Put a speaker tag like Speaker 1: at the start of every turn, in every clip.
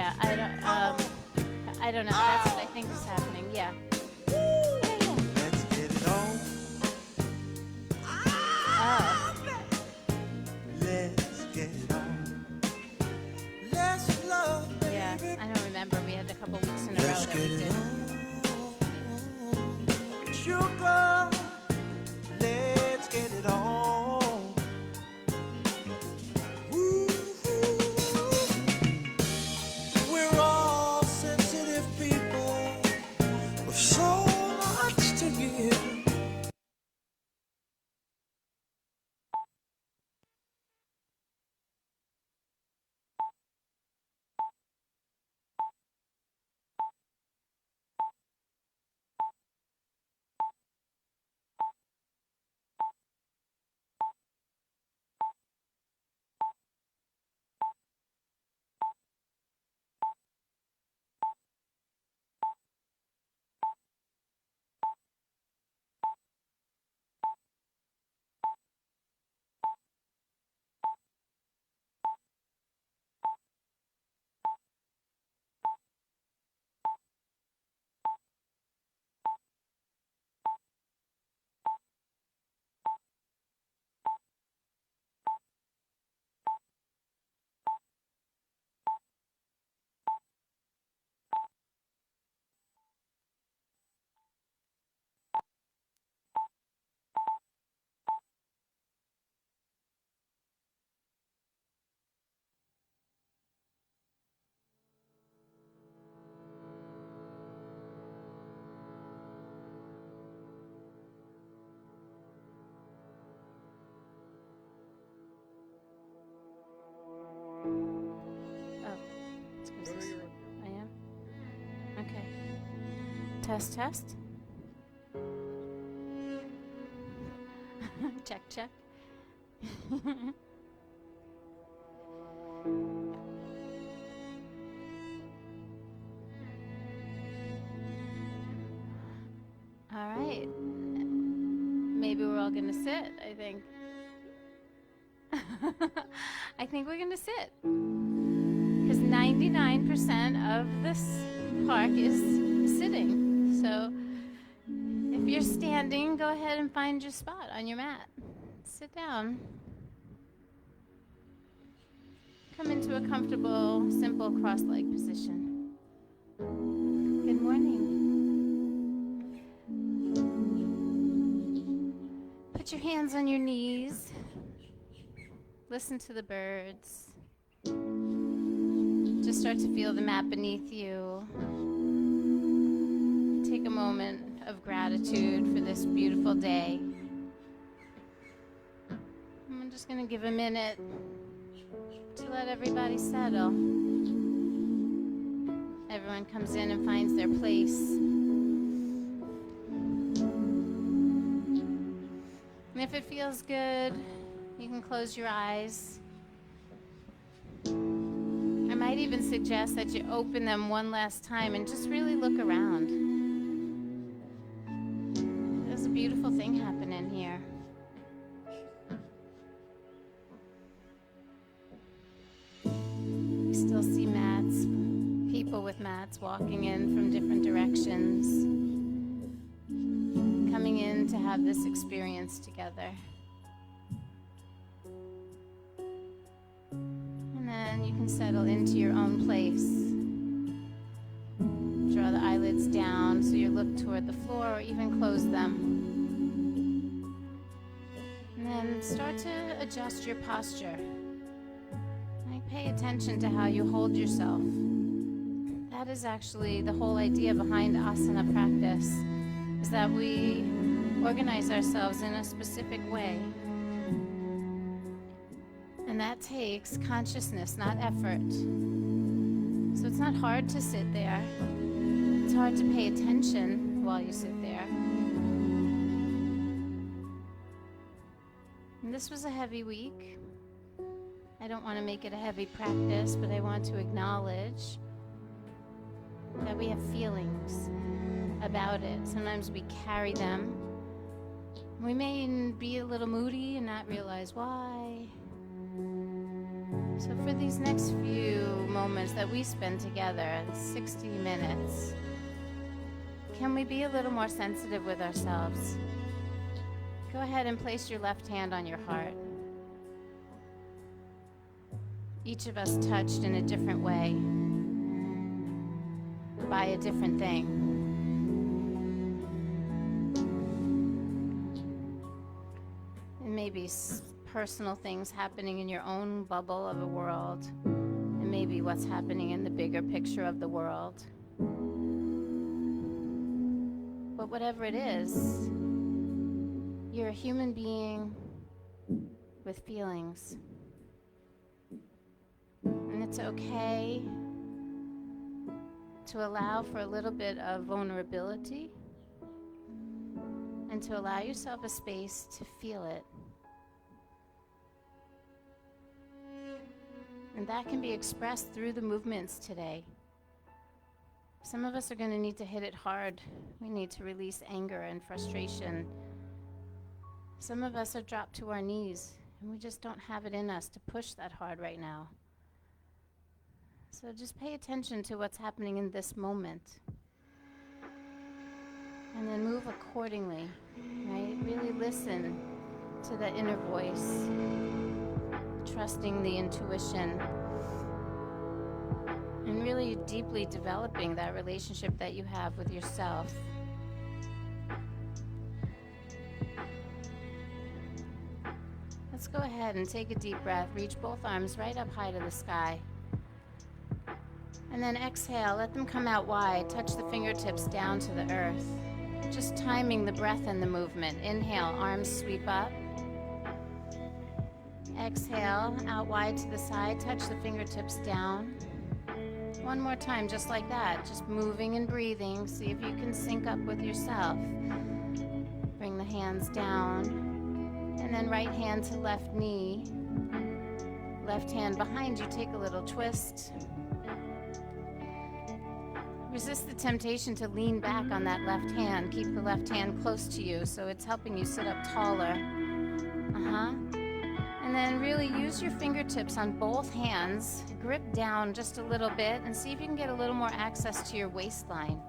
Speaker 1: Yeah, I don't know. That's what I think is happening. Yeah. Yeah, yeah.
Speaker 2: Let's get it on.
Speaker 1: Oh.
Speaker 2: Let's get it on. Let's love,
Speaker 1: Yeah.
Speaker 2: baby.
Speaker 1: I don't remember. We had a couple weeks in a row
Speaker 2: Let's
Speaker 1: that
Speaker 2: get
Speaker 1: we
Speaker 2: it
Speaker 1: did.
Speaker 2: on. Sugar, let's get it on. Ooh, we're all sensitive people with so much to give.
Speaker 1: Oh. It's 'cause this- I am? Okay. Test, test. Check, check. All right. Maybe we're all gonna sit, I think. I think we're gonna sit. Because 99% of this park is sitting. So if you're standing, go ahead and find your spot on your mat. Sit down. Come into a comfortable, simple cross-leg position. Good morning. Put your hands on your knees. Listen to the birds. Just start to feel the mat beneath you. Take a moment of gratitude for this beautiful day. I'm just going to give a minute to let everybody settle. Everyone comes in and finds their place. And if it feels good, you can close your eyes. I might even suggest that you open them one last time and just really look around. There's a beautiful thing happening here. We still see mats, people with mats walking in from different directions, coming in to have this experience together. And then you can settle into your own place. Draw the eyelids down so you look toward the floor, or even close them. And then start to adjust your posture. Pay attention to how you hold yourself. That is actually the whole idea behind asana practice, is that we organize ourselves in a specific way. And that takes consciousness, not effort. So it's not hard to sit there. It's hard to pay attention while you sit there. And this was a heavy week. I don't want to make it a heavy practice, but I want to acknowledge that we have feelings about it. Sometimes we carry them. We may be a little moody and not realize why. So for these next few moments, moments that we spend together, 60 minutes, can we be a little more sensitive with ourselves? Go ahead and place your left hand on your heart. Each of us touched in a different way by a different thing. It may be personal things happening in your own bubble of a world, and maybe what's happening in the bigger picture of the world. But whatever it is, you're a human being with feelings. And it's okay to allow for a little bit of vulnerability and to allow yourself a space to feel it. And that can be expressed through the movements today. Some of us are going to need to hit it hard. We need to release anger and frustration. Some of us are dropped to our knees, and we just don't have it in us to push that hard right now. So just pay attention to what's happening in this moment. And then move accordingly, right? Really listen to the inner voice, trusting the intuition, and really deeply developing that relationship that you have with yourself. Let's go ahead and take a deep breath. Reach both arms right up high to the sky. And then exhale, let them come out wide. Touch the fingertips down to the earth. Just timing the breath and the movement. Inhale, arms sweep up. Exhale, out wide to the side. Touch the fingertips down. One more time, just like that. Just moving and breathing. See if you can sync up with yourself. Bring the hands down. And then right hand to left knee. Left hand behind you. Take a little twist. Resist the temptation to lean back on that left hand. Keep the left hand close to you so it's helping you sit up taller. And then really use your fingertips on both hands. Grip down just a little bit and see if you can get a little more access to your waistline.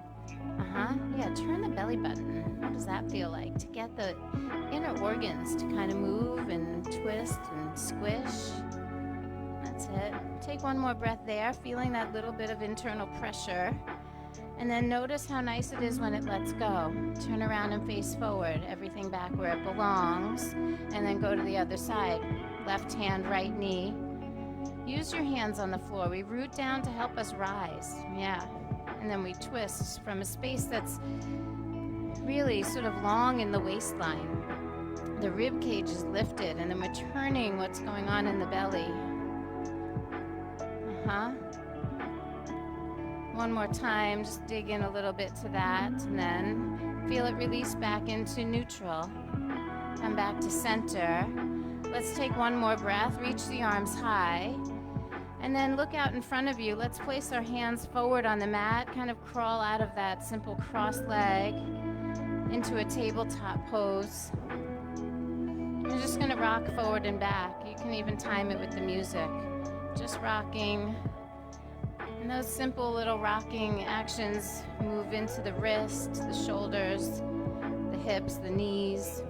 Speaker 1: Yeah, turn the belly button. What does that feel like? To get the inner organs to kind of move and twist and squish. That's it. Take one more breath there, feeling that little bit of internal pressure. And then notice how nice it is when it lets go. Turn around and face forward, everything back where it belongs, and then go to the other side. Left hand, right knee. Use your hands on the floor. We root down to help us rise. Yeah. And then we twist from a space that's really sort of long in the waistline. The rib cage is lifted, and then we're turning what's going on in the belly. One more time, just dig in a little bit to that, and then feel it release back into neutral. Come back to center. Let's take one more breath, reach the arms high, and then look out in front of you. Let's place our hands forward on the mat, kind of crawl out of that simple cross leg into a tabletop pose. You're just gonna rock forward and back. You can even time it with the music. Just rocking. And those simple little rocking actions move into the wrist, the shoulders, the hips, the knees.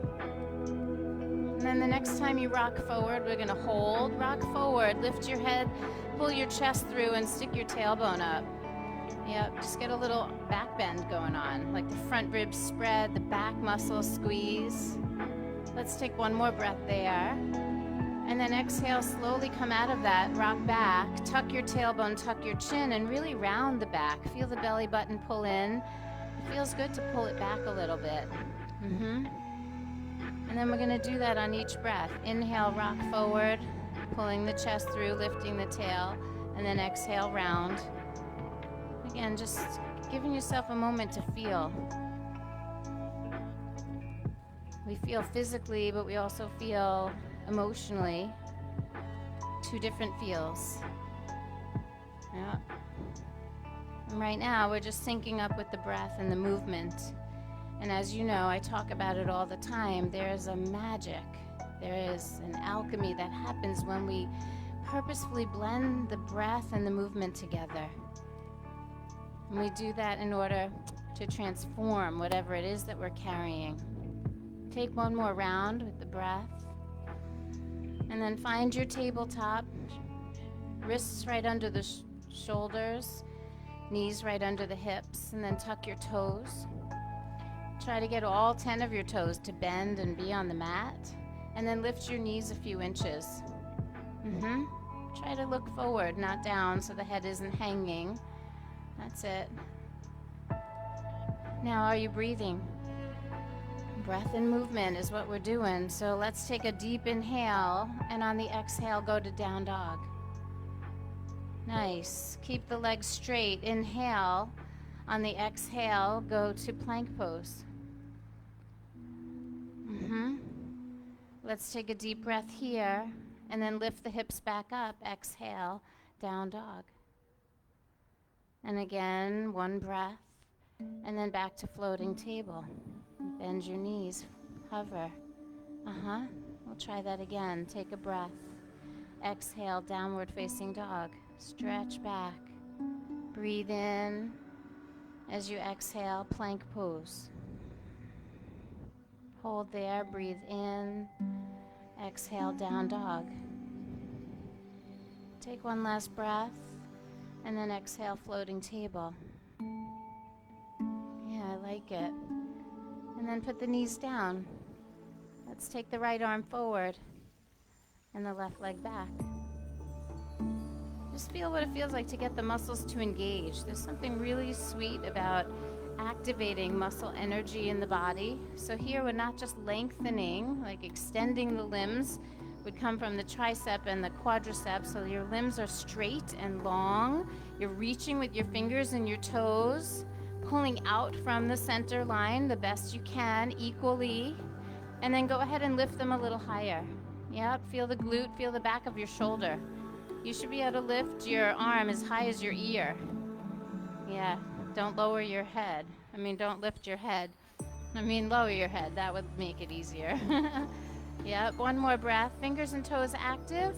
Speaker 1: And then the next time you rock forward, we're gonna hold, rock forward, lift your head, pull your chest through and stick your tailbone up. Yep, just get a little back bend going on, like the front ribs spread, the back muscles squeeze. Let's take one more breath there. And then exhale, slowly come out of that, rock back, tuck your tailbone, tuck your chin, and really round the back. Feel the belly button pull in. It feels good to pull it back a little bit. And then we're gonna do that on each breath. Inhale, rock forward, pulling the chest through, lifting the tail, and then exhale, round. Again, just giving yourself a moment to feel. We feel physically, but we also feel emotionally. Two different feels. Yeah. And right now, we're just syncing up with the breath and the movement. And as you know, I talk about it all the time. There is a magic. There is an alchemy that happens when we purposefully blend the breath and the movement together. And we do that in order to transform whatever it is that we're carrying. Take one more round with the breath. And then find your tabletop. Wrists right under the shoulders. Knees right under the hips. And then tuck your toes. Try to get all 10 of your toes to bend and be on the mat. And then lift your knees a few inches. Try to look forward, not down, so the head isn't hanging. That's it. Now, are you breathing? Breath and movement is what we're doing. So let's take a deep inhale, and on the exhale, go to down dog. Nice. Keep the legs straight. Inhale. On the exhale, go to plank pose. Let's take a deep breath here, and then lift the hips back up. Exhale, down dog. And again, one breath, and then back to floating table. Bend your knees, hover. We'll try that again. Take a breath. Exhale, downward facing dog. Stretch back. Breathe in. As you exhale, plank pose. Hold there, breathe in. Exhale, down dog. Take one last breath, and then exhale, floating table. Yeah, I like it. And then put the knees down. Let's take the right arm forward and the left leg back. Just feel what it feels like to get the muscles to engage. There's something really sweet about activating muscle energy in the body. So here we're not just lengthening, like extending the limbs would come from the tricep and the quadricep. So your limbs are straight and long. You're reaching with your fingers and your toes, pulling out from the center line the best you can equally. And then go ahead and lift them a little higher. Yep, feel the glute, feel the back of your shoulder. You should be able to lift your arm as high as your ear. Yeah, don't lower your head. Don't lift your head. Lower your head. That would make it easier. Yep, one more breath. Fingers and toes active.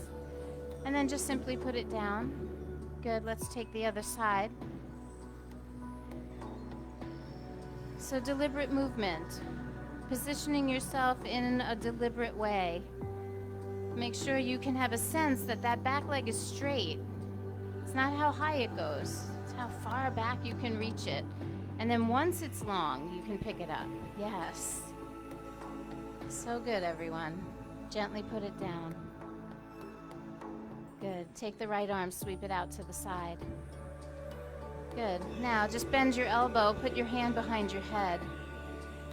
Speaker 1: And then just simply put it down. Good, let's take the other side. So deliberate movement. Positioning yourself in a deliberate way. Make sure you can have a sense that that back leg is straight. It's not how high it goes. It's how far back you can reach it. And then once it's long, you can pick it up. Yes. So good, everyone. Gently put it down. Good. Take the right arm, sweep it out to the side. Good. Now, just bend your elbow, put your hand behind your head.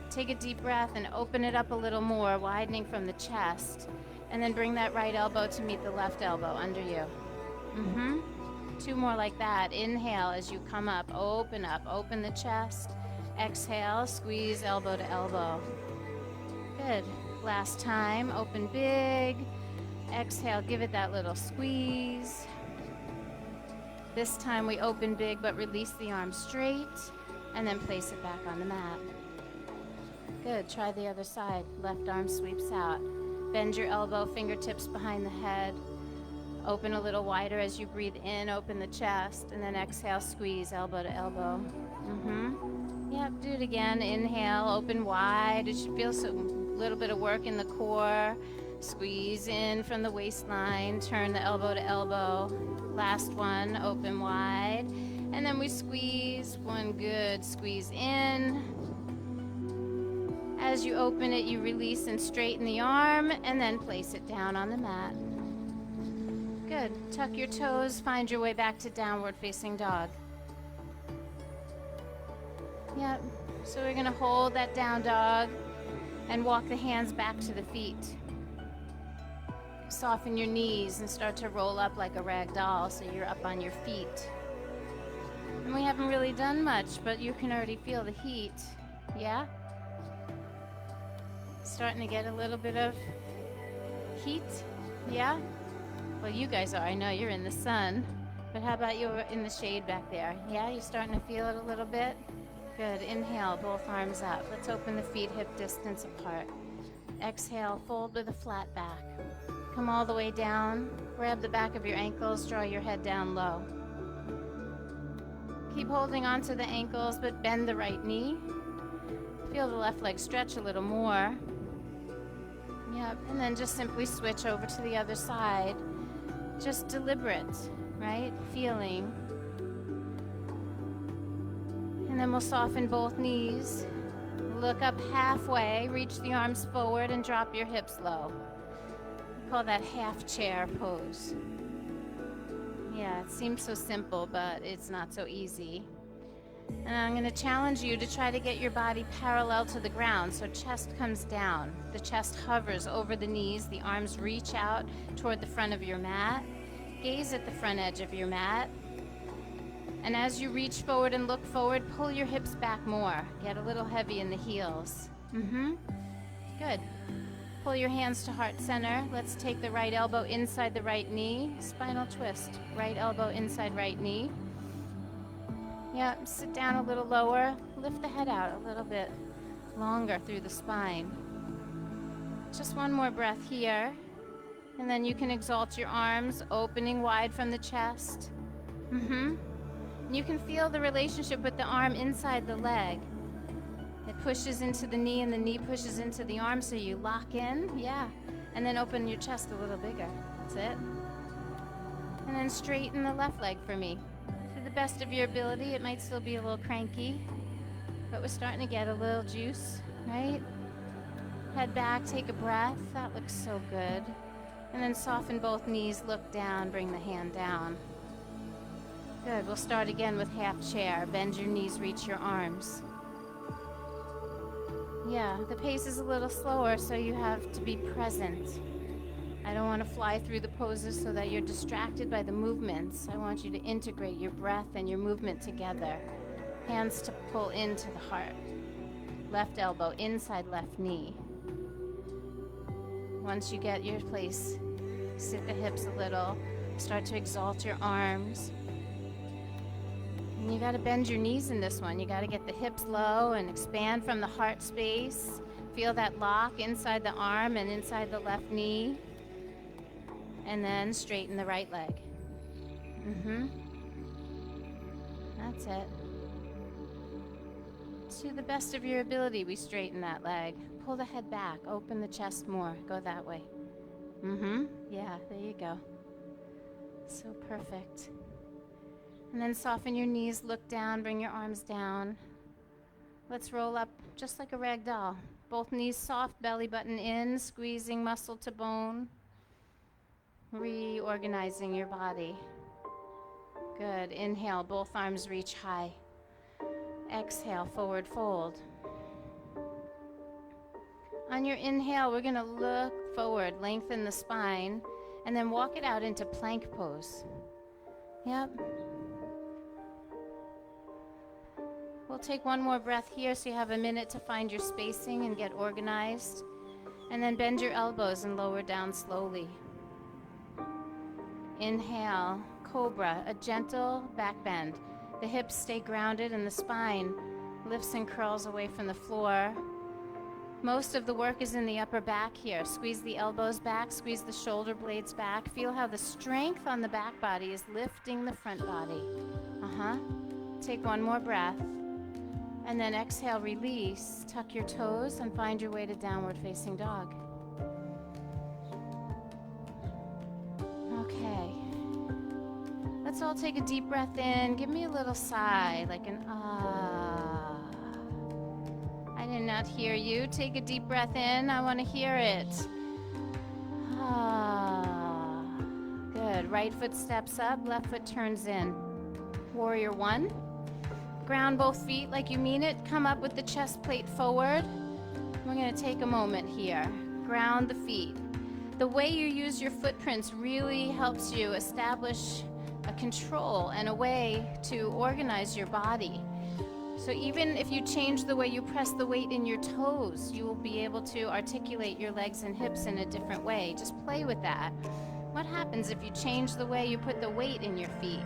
Speaker 1: Take a deep breath and open it up a little more, widening from the chest. And then bring that right elbow to meet the left elbow under you. Two more like that. Inhale as you come up, open the chest. Exhale, squeeze elbow to elbow. Good. Last time, open big. Exhale, give it that little squeeze. This time we open big but release the arm straight and then place it back on the mat. Good. Try the other side. Left arm sweeps out. Bend your elbow, fingertips behind the head. Open a little wider as you breathe in, open the chest, and then exhale, squeeze elbow to elbow. Yep, do it again. Inhale, open wide. It should feel a little bit of work in the core. Squeeze in from the waistline, turn the elbow to elbow. Last one, open wide. And then we squeeze, one good, squeeze in. As you open it, you release and straighten the arm, and then place it down on the mat. Good. Tuck your toes, find your way back to downward facing dog. Yep. So we're gonna hold that down dog and walk the hands back to the feet. Soften your knees and start to roll up like a rag doll so you're up on your feet. And we haven't really done much, but you can already feel the heat. Yeah? Starting to get a little bit of heat? Yeah? Well, you guys are. I know you're in the sun. But how about you in the shade back there? Yeah, you're starting to feel it a little bit? Good. Inhale, both arms up. Let's open the feet hip distance apart. Exhale, fold with a flat back. Come all the way down. Grab the back of your ankles, draw your head down low. Keep holding onto the ankles, but bend the right knee. Feel the left leg stretch a little more. Yep, and then just simply switch over to the other side. Just deliberate, right? Feeling. And then we'll soften both knees. Look up halfway, reach the arms forward and drop your hips low. We call that half chair pose. Yeah, it seems so simple, but it's not so easy. And I'm going to challenge you to try to get your body parallel to the ground, so chest comes down. The chest hovers over the knees, the arms reach out toward the front of your mat. Gaze at the front edge of your mat. And as you reach forward and look forward, pull your hips back more. Get a little heavy in the heels. Good. Pull your hands to heart center. Let's take the right elbow inside the right knee. Spinal twist. Right elbow inside right knee. Yeah, sit down a little lower. Lift the head out a little bit longer through the spine. Just one more breath here. And then you can exalt your arms, opening wide from the chest. You can feel the relationship with the arm inside the leg. It pushes into the knee and the knee pushes into the arm, so you lock in, yeah. And then open your chest a little bigger. That's it. And then straighten the left leg for me. To the best of your ability, it might still be a little cranky, but we're starting to get a little juice, right? Head back, take a breath. That looks so good. And then soften both knees, look down, bring the hand down. Good, we'll start again with half chair. Bend your knees, reach your arms. Yeah, the pace is a little slower, so you have to be present. I don't want to fly through the poses so that you're distracted by the movements. I want you to integrate your breath and your movement together. Hands to pull into the heart. Left elbow inside left knee. Once you get your place, sit the hips a little. Start to exalt your arms. And you got to bend your knees in this one. You got to get the hips low and expand from the heart space. Feel that lock inside the arm and inside the left knee. And then straighten the right leg. That's it. To the best of your ability, we straighten that leg. Pull the head back. Open the chest more. Go that way. Yeah, there you go. So perfect. And then soften your knees, look down, bring your arms down. Let's roll up just like a rag doll. Both knees soft, belly button in, squeezing muscle to bone. Reorganizing your body. Good. Inhale, both arms reach high. Exhale, forward fold. On your inhale, we're going to look forward, lengthen the spine, and then walk it out into plank pose. Yep. We'll take one more breath here so you have a minute to find your spacing and get organized. And then bend your elbows and lower down slowly. Inhale, cobra, a gentle back bend. The hips stay grounded and the spine lifts and curls away from the floor. Most of the work is in the upper back here. Squeeze the elbows back, squeeze the shoulder blades back. Feel how the strength on the back body is lifting the front body. Take one more breath. And then exhale, release. Tuck your toes and find your way to downward facing dog. Okay. Let's all take a deep breath in. Give me a little sigh, like an ah. I did not hear you. Take a deep breath in. I want to hear it. Ah. Good. Right foot steps up, left foot turns in. Warrior one. Ground both feet like you mean it. Come up with the chest plate forward. We're going to take a moment here. Ground the feet. The way you use your footprints really helps you establish a control and a way to organize your body. So even if you change the way you press the weight in your toes, you will be able to articulate your legs and hips in a different way. Just play with that. What happens if you change the way you put the weight in your feet?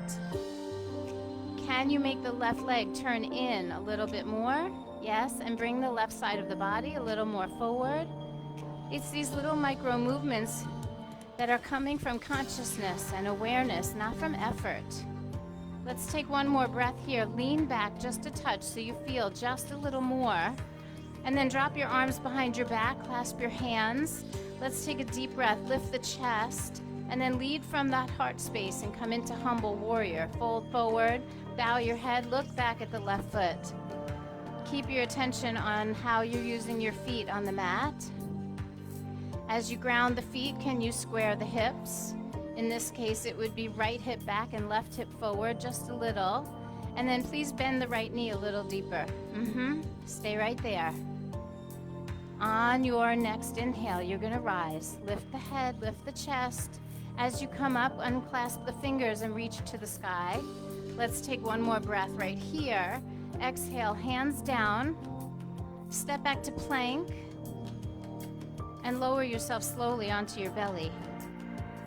Speaker 1: Can you make the left leg turn in a little bit more? Yes, and bring the left side of the body a little more forward. It's these little micro movements that are coming from consciousness and awareness, not from effort. Let's take one more breath here. Lean back just a touch so you feel just a little more. And then drop your arms behind your back, clasp your hands. Let's take a deep breath, lift the chest, and then lead from that heart space and come into humble warrior. Fold forward, bow your head, look back at the left foot. Keep your attention on how you're using your feet on the mat. As you ground the feet, can you square the hips? In this case, it would be right hip back and left hip forward just a little. And then please bend the right knee a little deeper. Stay right there. On your next inhale, you're gonna rise. Lift the head, lift the chest. As you come up, unclasp the fingers and reach to the sky. Let's take one more breath right here. Exhale, hands down. Step back to plank. And lower yourself slowly onto your belly.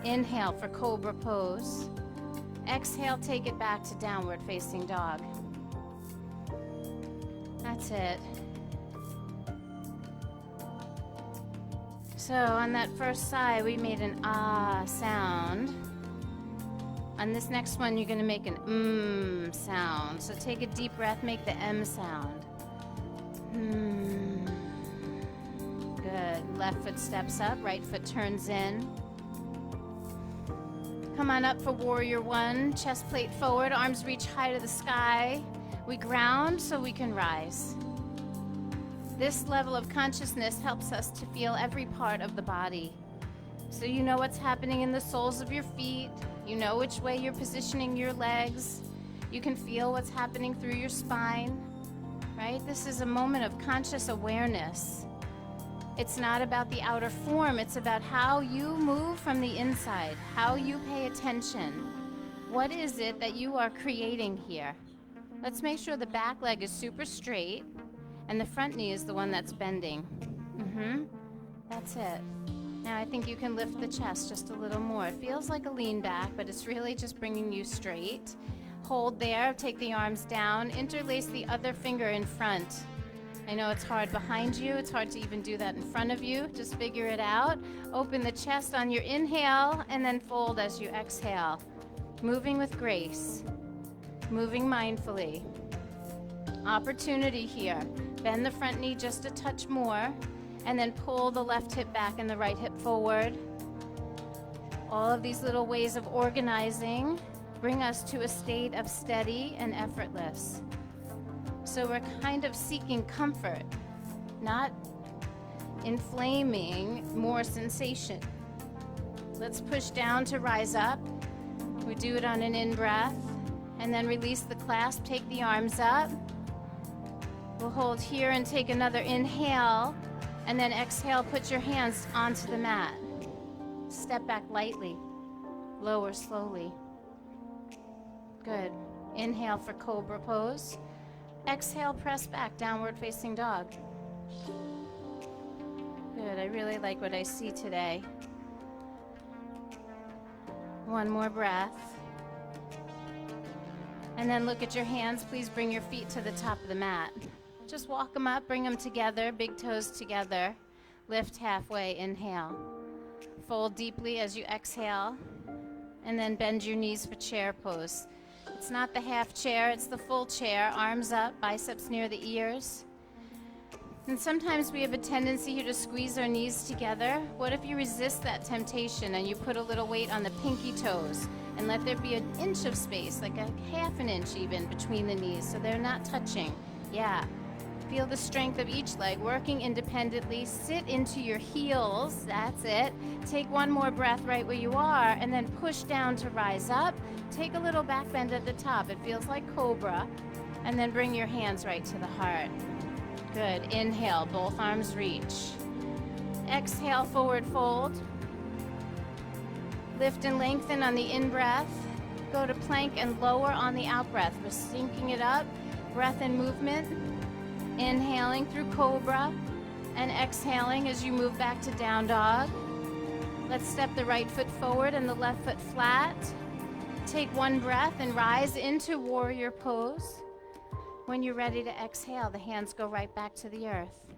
Speaker 1: Inhale for cobra pose. Exhale, take it back to downward facing dog. That's it. So on that first side, we made an ah sound. On this next one, you're gonna make an sound. So take a deep breath, make the M sound. Good. Left foot steps up, right foot turns in. Come on up for warrior one. Chest plate forward, arms reach high to the sky. We ground so we can rise. This level of consciousness helps us to feel every part of the body. So you know what's happening in the soles of your feet. You know which way you're positioning your legs. You can feel what's happening through your spine, right? This is a moment of conscious awareness. It's not about the outer form. It's about how you move from the inside, how you pay attention. What is it that you are creating here? Let's make sure the back leg is super straight and the front knee is the one that's bending. That's it. Now I think you can lift the chest just a little more. It feels like a lean back, but it's really just bringing you straight. Hold there, take the arms down, interlace the other finger in front. I know it's hard behind you, it's hard to even do that in front of you. Just figure it out. Open the chest on your inhale and then fold as you exhale. Moving with grace, moving mindfully. Opportunity here. Bend the front knee just a touch more, and then pull the left hip back and the right hip forward. All of these little ways of organizing bring us to a state of steady and effortless. So we're kind of seeking comfort, not inflaming more sensation. Let's push down to rise up. We do it on an in-breath, and then release the clasp, take the arms up. We'll hold here and take another inhale, and then exhale, put your hands onto the mat. Step back lightly, lower slowly. Good. Inhale for cobra pose. Exhale, press back, downward facing dog. Good, I really like what I see today. One more breath. And then look at your hands. Please bring your feet to the top of the mat. Just walk them up, bring them together, big toes together. Lift halfway, inhale. Fold deeply as you exhale. And then bend your knees for chair pose. It's not the half chair, it's the full chair. Arms up, biceps near the ears. And sometimes we have a tendency here to squeeze our knees together. What if you resist that temptation and you put a little weight on the pinky toes and let there be an inch of space, like a half an inch even, between the knees so they're not touching? Yeah. Feel the strength of each leg working independently. Sit into your heels. That's it. Take one more breath right where you are, and then push down to rise up. Take a little back bend at the top. It feels like cobra. And then bring your hands right to the heart. Good. Inhale, both arms reach. Exhale, forward fold. Lift and lengthen on the in-breath. Go to plank and lower on the out-breath. We're syncing it up. Breath and movement. Inhaling through cobra and exhaling as you move back to down dog. Let's step the right foot forward and the left foot flat. Take one breath and rise into warrior pose. When you're ready to exhale, the hands go right back to the earth.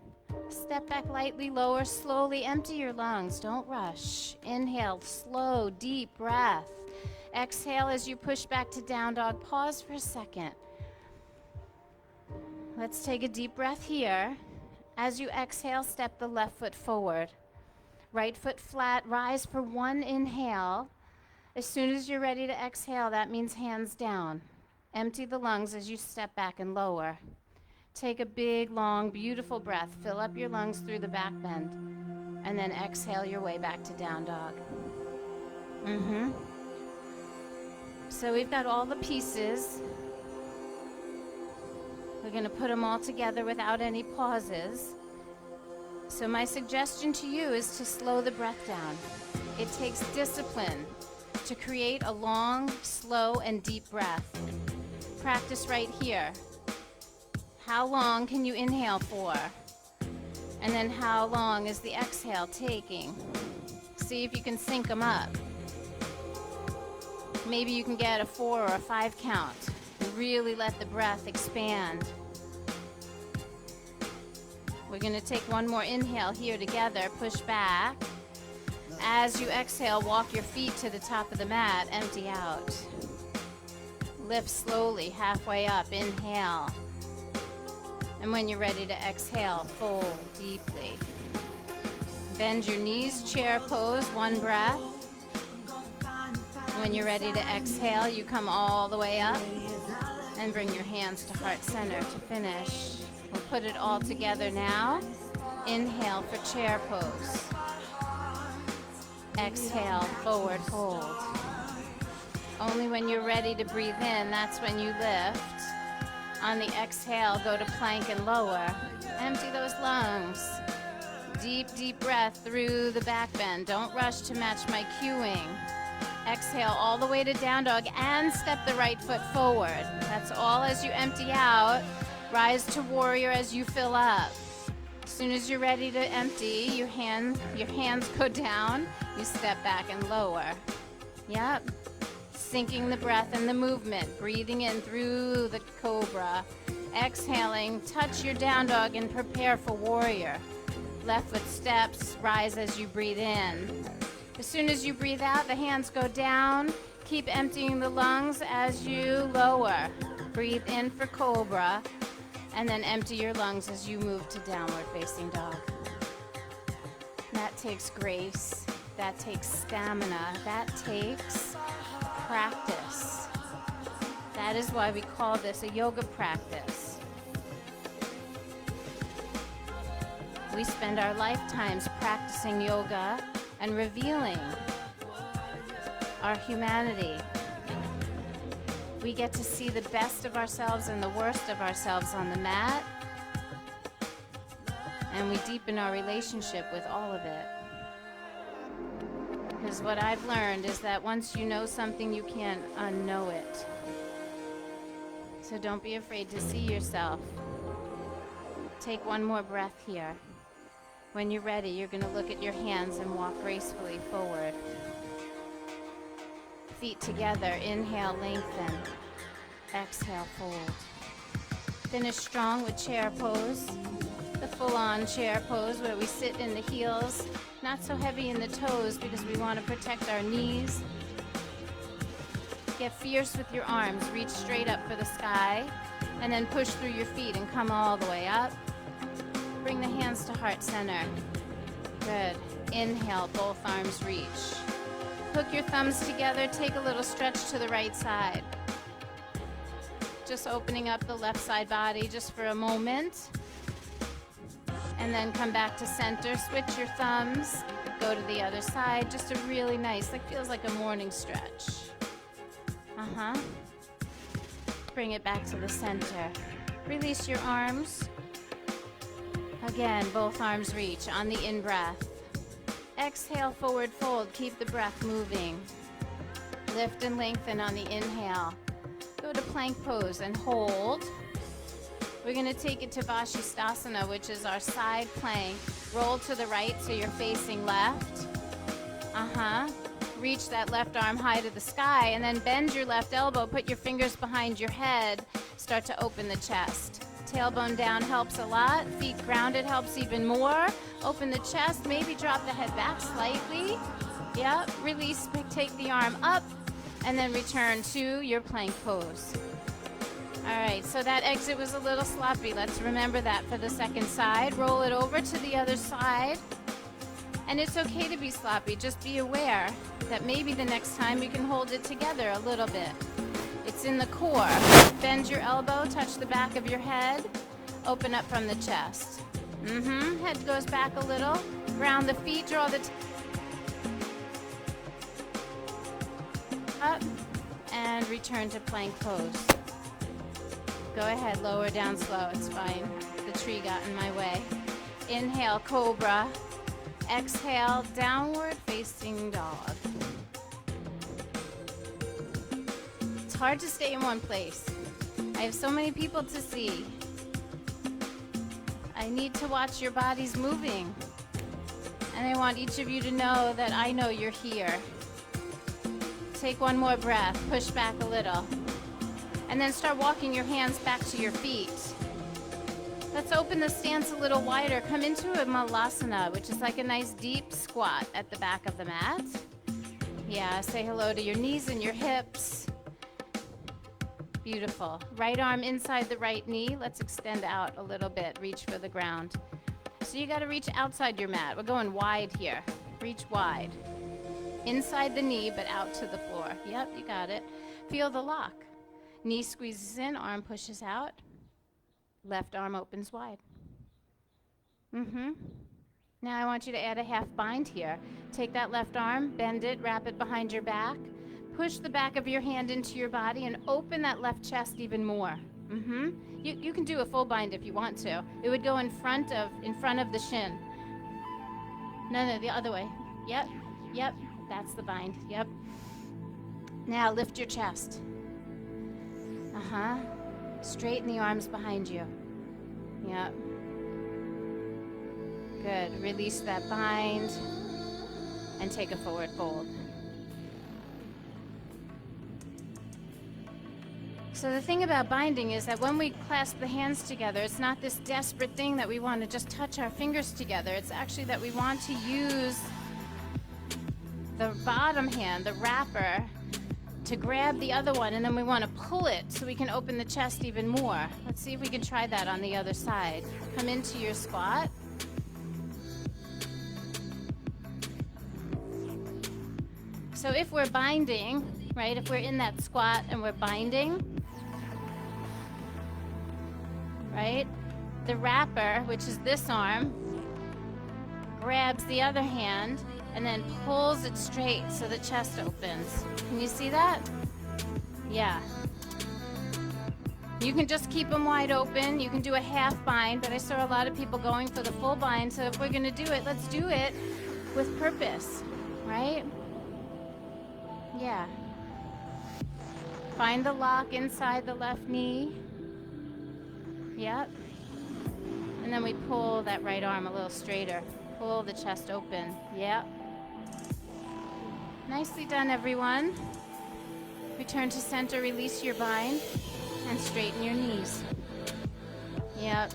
Speaker 1: Step back lightly, lower, slowly, empty your lungs. Don't rush. Inhale, slow, deep breath. Exhale as you push back to down dog. Pause for a second. Let's take a deep breath here. As you exhale, step the left foot forward. Right foot flat, rise for one inhale. As soon as you're ready to exhale, that means hands down. Empty the lungs as you step back and lower. Take a big, long, beautiful breath. Fill up your lungs through the back bend. And then exhale your way back to down dog. So we've got all the pieces. We're going to put them all together without any pauses. So my suggestion to you is to slow the breath down. It takes discipline to create a long, slow, and deep breath. Practice right here. How long can you inhale for? And then how long is the exhale taking? See if you can sync them up. Maybe you can get a 4 or a 5 count and really let the breath expand. We're going to take one more inhale here together. Push back. As you exhale, walk your feet to the top of the mat. Empty out. Lift slowly, halfway up. Inhale. And when you're ready to exhale, fold deeply. Bend your knees, chair pose, one breath. When you're ready to exhale, you come all the way up and bring your hands to heart center to finish. We'll put it all together now. Inhale for chair pose. Exhale, forward fold. Only when you're ready to breathe in, that's when you lift. On the exhale, go to plank and lower. Empty those lungs. Deep, deep breath through the back bend. Don't rush to match my cueing. Exhale all the way to down dog and step the right foot forward. That's all as you empty out. Rise to warrior as you fill up. As soon as you're ready to empty, your hands go down. You step back and lower. Yep. Syncing the breath and the movement. Breathing in through the cobra. Exhaling, touch your down dog and prepare for warrior. Left foot steps, rise as you breathe in. As soon as you breathe out, the hands go down. Keep emptying the lungs as you lower. Breathe in for cobra, and then empty your lungs as you move to downward facing dog. That takes grace. That takes stamina. That takes practice. That is why we call this a yoga practice. We spend our lifetimes practicing yoga and revealing our humanity. We get to see the best of ourselves and the worst of ourselves on the mat, and we deepen our relationship with all of it. Because what I've learned is that once you know something, you can't unknow it. So don't be afraid to see yourself. Take one more breath here. When you're ready, you're going to look at your hands and walk gracefully forward. Feet together, inhale, lengthen. Exhale, fold. Finish strong with chair pose. The full-on chair pose where we sit in the heels, not so heavy in the toes because we want to protect our knees. Get fierce with your arms, reach straight up for the sky, and then push through your feet and come all the way up. Bring the hands to heart center. Good. Inhale, both arms reach. Hook your thumbs together, take a little stretch to the right side. Just opening up the left side body just for a moment. And then come back to center, switch your thumbs, go to the other side. Just a really nice, like feels like a morning stretch. Bring it back to the center. Release your arms. Again, both arms reach on the in-breath. Exhale, forward fold. Keep the breath moving. Lift and lengthen on the inhale. Go to plank pose and hold. We're going to take it to Vashisthasana, which is our side plank. Roll to the right so you're facing left. Reach that left arm high to the sky, and then bend your left elbow. Put your fingers behind your head. Start to open the chest. Tailbone down helps a lot. Feet grounded helps even more. Open the chest, maybe drop the head back slightly. Yep, release, take the arm up, and then return to your plank pose. All right, so that exit was a little sloppy. Let's remember that for the second side. Roll it over to the other side. And it's okay to be sloppy. Just be aware that maybe the next time you can hold it together a little bit. It's in the core. Bend your elbow, touch the back of your head. Open up from the chest. Head goes back a little. Ground the feet, draw the up, and return to plank pose. Go ahead, lower down slow, it's fine. The tree got in my way. Inhale, cobra. Exhale, downward facing dog. It's hard to stay in one place. I have so many people to see. I need to watch your bodies moving. And I want each of you to know that I know you're here. Take one more breath, push back a little. And then start walking your hands back to your feet. Let's open the stance a little wider. Come into a malasana, which is like a nice deep squat at the back of the mat. Yeah, say hello to your knees and your hips. Beautiful. Right arm inside the right knee. Let's extend out a little bit. Reach for the ground. So you got to reach outside your mat. We're going wide here. Reach wide. Inside the knee, but out to the floor. Yep, you got it. Feel the lock. Knee squeezes in, arm pushes out. Left arm opens wide. Now I want you to add a half bind here. Take that left arm, bend it, wrap it behind your back. Push the back of your hand into your body and open that left chest even more. You can do a full bind if you want to. It would go in front of the shin. No, the other way. Yep, that's the bind. Yep. Now lift your chest. Straighten the arms behind you. Yep. Good. Release that bind and take a forward fold. So the thing about binding is that when we clasp the hands together, it's not this desperate thing that we want to just touch our fingers together. It's actually that we want to use the bottom hand, the wrapper, to grab the other one, and then we want to pull it so we can open the chest even more. Let's see if we can try that on the other side. Come into your squat. So if we're binding, right, if we're in that squat and we're binding, right, the wrapper, which is this arm, grabs the other hand and then pulls it straight so the chest opens. Can you see that? Yeah. You can just keep them wide open. You can do a half bind, but I saw a lot of people going for the full bind. So if we're going to do it, let's do it with purpose, right? Yeah. Find the lock inside the left knee. Yep. And then we pull that right arm a little straighter. Pull the chest open. Yep. Nicely done, everyone. Return to center, release your bind, and straighten your knees. Yep.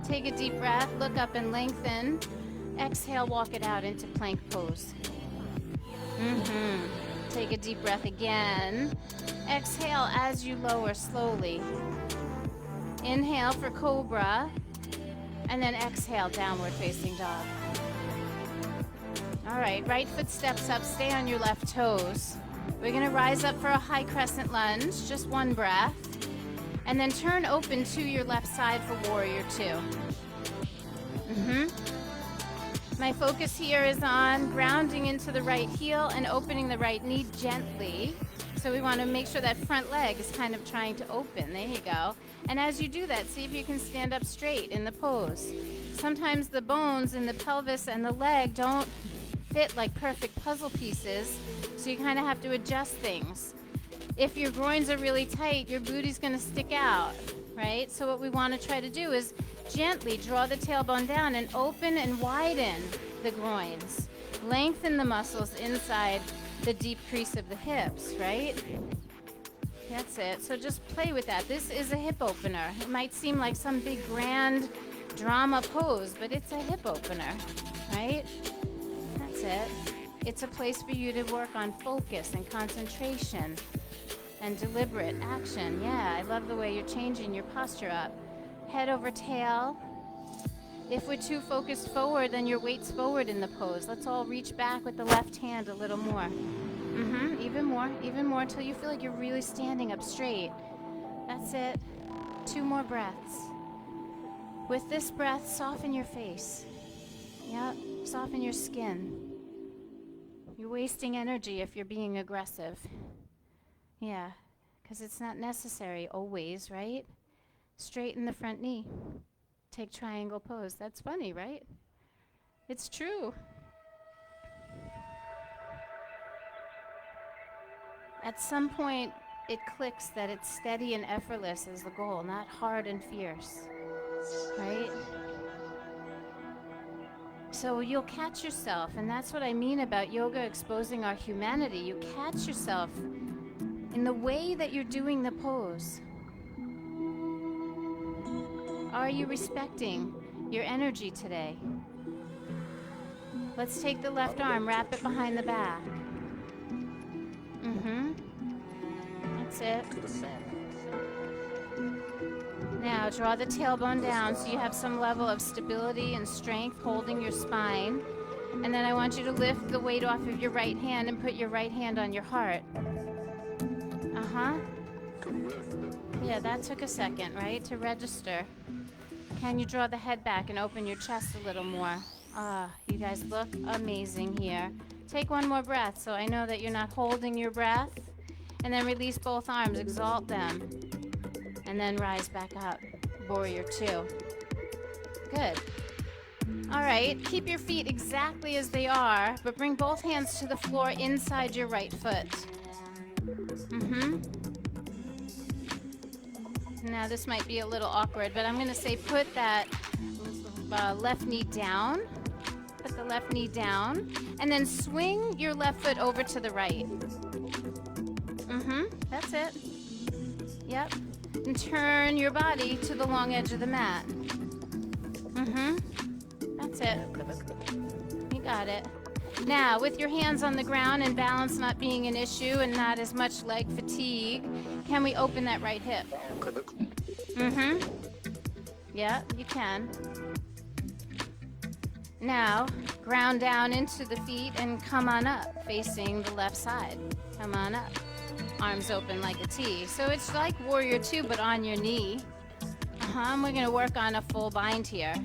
Speaker 1: Take a deep breath, look up and lengthen. Exhale, walk it out into plank pose. Take a deep breath again. Exhale as you lower slowly. Inhale for cobra, and then exhale, downward facing dog. All right, right foot steps up, stay on your left toes. We're gonna rise up for a high crescent lunge, just one breath, and then turn open to your left side for warrior two. My focus here is on grounding into the right heel and opening the right knee gently. So we want to make sure that front leg is kind of trying to open. There you go. And as you do that, see if you can stand up straight in the pose. Sometimes the bones in the pelvis and the leg don't fit like perfect puzzle pieces, so you kind of have to adjust things. If your groins are really tight, your booty's going to stick out, right? So what we want to try to do is gently draw the tailbone down and open and widen the groins. Lengthen the muscles inside the deep crease of the hips, right? That's it. So just play with that. This is a hip opener. It might seem like some big grand drama pose, but it's a hip opener, right? That's it. It's a place for you to work on focus and concentration and deliberate action. Yeah, I love the way you're changing your posture up. Head over tail. If we're too focused forward, then your weight's forward in the pose. Let's all reach back with the left hand a little more. Even more until you feel like you're really standing up straight. That's it. 2 more breaths. With this breath, soften your face. Yep, soften your skin. You're wasting energy if you're being aggressive. Yeah, because it's not necessary always, right? Straighten the front knee. Take triangle pose. That's funny, right? It's true. At some point, it clicks that it's steady and effortless is the goal, not hard and fierce, right? So you'll catch yourself, and that's what I mean about yoga exposing our humanity. You catch yourself in the way that you're doing the pose. Are you respecting your energy today? Let's take the left arm, wrap it behind the back. That's it. Now draw the tailbone down so you have some level of stability and strength holding your spine. And then I want you to lift the weight off of your right hand and put your right hand on your heart. Yeah, that took a second, right, to register. Can you draw the head back and open your chest a little more? You guys look amazing here. Take one more breath so I know that you're not holding your breath. And then release both arms, exalt them. And then rise back up. Warrior 2. Good. All right, keep your feet exactly as they are, but bring both hands to the floor inside your right foot. Now this might be a little awkward, but I'm gonna say put that left knee down. Put the left knee down, and then swing your left foot over to the right. That's it. Yep. And turn your body to the long edge of the mat. That's it. You got it. Now, with your hands on the ground and balance not being an issue and not as much leg fatigue, can we open that right hip? Yeah, you can. Now, ground down into the feet and come on up, facing the left side. Come on up. Arms open like a T. So it's like Warrior 2, but on your knee. We're gonna work on a full bind here.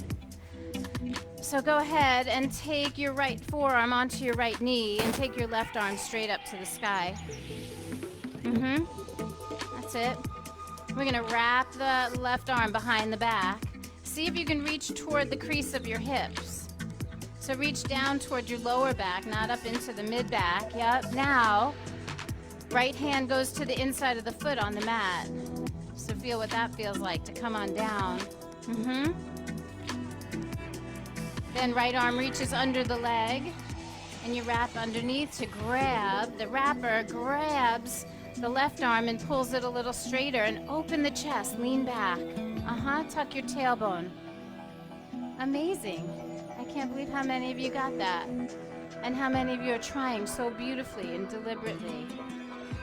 Speaker 1: So go ahead and take your right forearm onto your right knee and take your left arm straight up to the sky. That's it. We're gonna wrap the left arm behind the back. See if you can reach toward the crease of your hips. So reach down toward your lower back, not up into the mid back. Yep. Now, right hand goes to the inside of the foot on the mat. So feel what that feels like to come on down. Then right arm reaches under the leg, and you wrap underneath to grab. The wrapper grabs the left arm and pulls it a little straighter, and open the chest, lean back. Tuck your tailbone. Amazing. I can't believe how many of you got that, and how many of you are trying so beautifully and deliberately.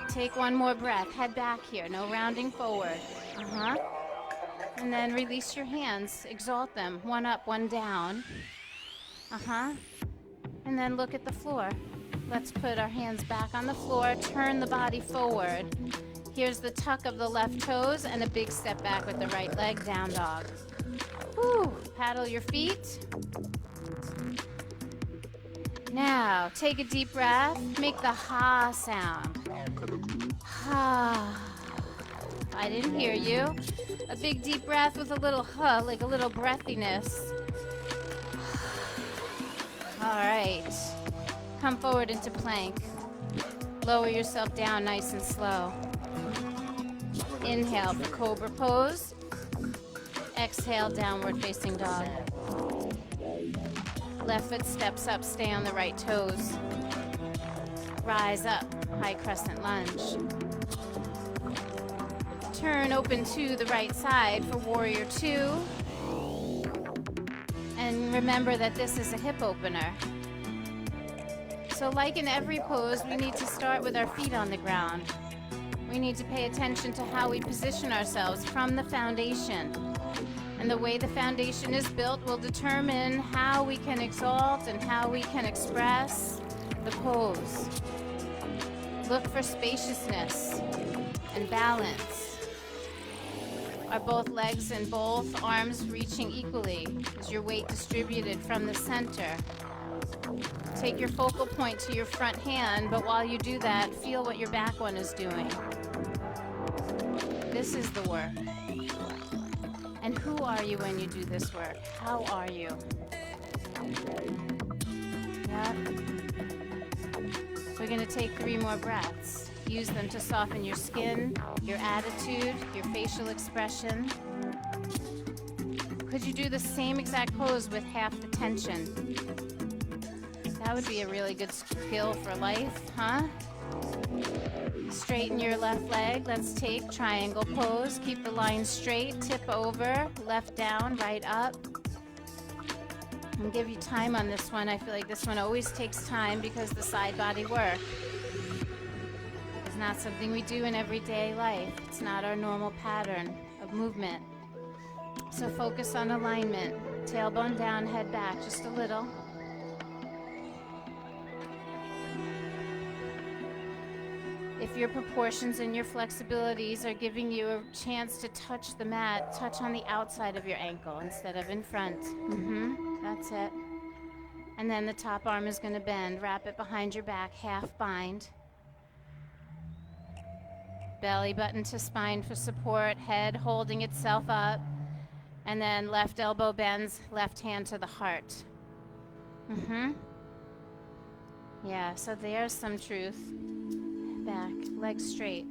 Speaker 1: Take one more breath. Head back here. No rounding forward. And then release your hands. Exalt them. One up, one down. And then look at the floor. Let's put our hands back on the floor. Turn the body forward. Here's the tuck of the left toes and a big step back with the right leg. Down dog. Whew. Paddle your feet. Now, take a deep breath. Make the ha sound. Ha. I didn't hear you. A big deep breath with a little huh, like a little breathiness. All right. Come forward into plank. Lower yourself down nice and slow. Inhale for cobra pose. Exhale, downward facing dog. Left foot steps up, stay on the right toes. Rise up, high crescent lunge. Turn open to the right side for warrior two. And remember that this is a hip opener. So like in every pose, we need to start with our feet on the ground. We need to pay attention to how we position ourselves from the foundation. And the way the foundation is built will determine how we can exalt and how we can express the pose. Look for spaciousness and balance. Are both legs and both arms reaching equally? Is your weight distributed from the center? Take your focal point to your front hand, but while you do that, feel what your back one is doing. This is the work. And who are you when you do this work? How are you? Yeah. We're going to take 3 more breaths. Use them to soften your skin, your attitude, your facial expression. Could you do the same exact pose with half the tension? That would be a really good skill for life, huh? Straighten your left leg. Let's take triangle pose. Keep the line straight, tip over, left down, right up. I'll give you time on this one. I feel like this one always takes time because the side body work is not something we do in everyday life. It's not our normal pattern of movement. So focus on alignment. Tailbone down, head back just a little. If your proportions and your flexibilities are giving you a chance to touch the mat, touch on the outside of your ankle instead of in front. That's it. And then the top arm is going to bend. Wrap it behind your back, half bind. Belly button to spine for support, head holding itself up. And then left elbow bends, left hand to the heart. Yeah, so there's some truth. Back, legs straight.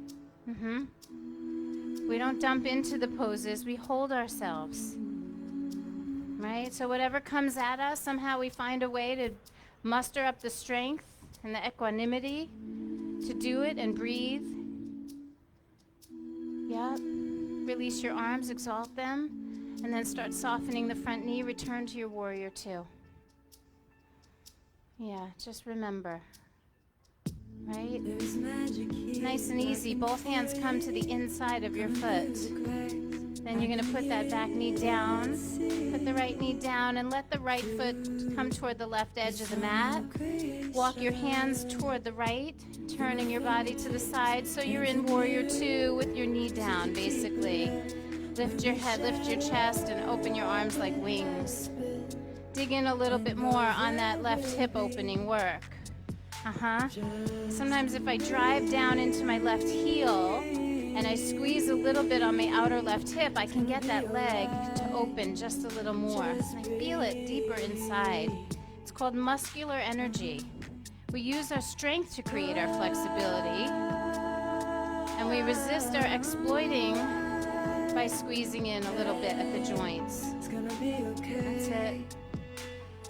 Speaker 1: We don't dump into the poses, we hold ourselves. Right? So whatever comes at us, somehow we find a way to muster up the strength and the equanimity to do it and breathe. Yep. Release your arms, exalt them, and then start softening the front knee. Return to your warrior two. Yeah, just remember. Right? Nice and easy. Both hands come to the inside of your foot. Then you're going to put that back knee down. Put the right knee down and let the right foot come toward the left edge of the mat. Walk your hands toward the right, turning your body to the side so you're in warrior two with your knee down, basically. Lift your head, lift your chest, and open your arms like wings. Dig in a little bit more on that left hip opening work. Sometimes if I drive down into my left heel and I squeeze a little bit on my outer left hip, I can get that leg to open just a little more. And I feel it deeper inside. It's called muscular energy. We use our strength to create our flexibility, and we resist our exploiting by squeezing in a little bit at the joints. That's it.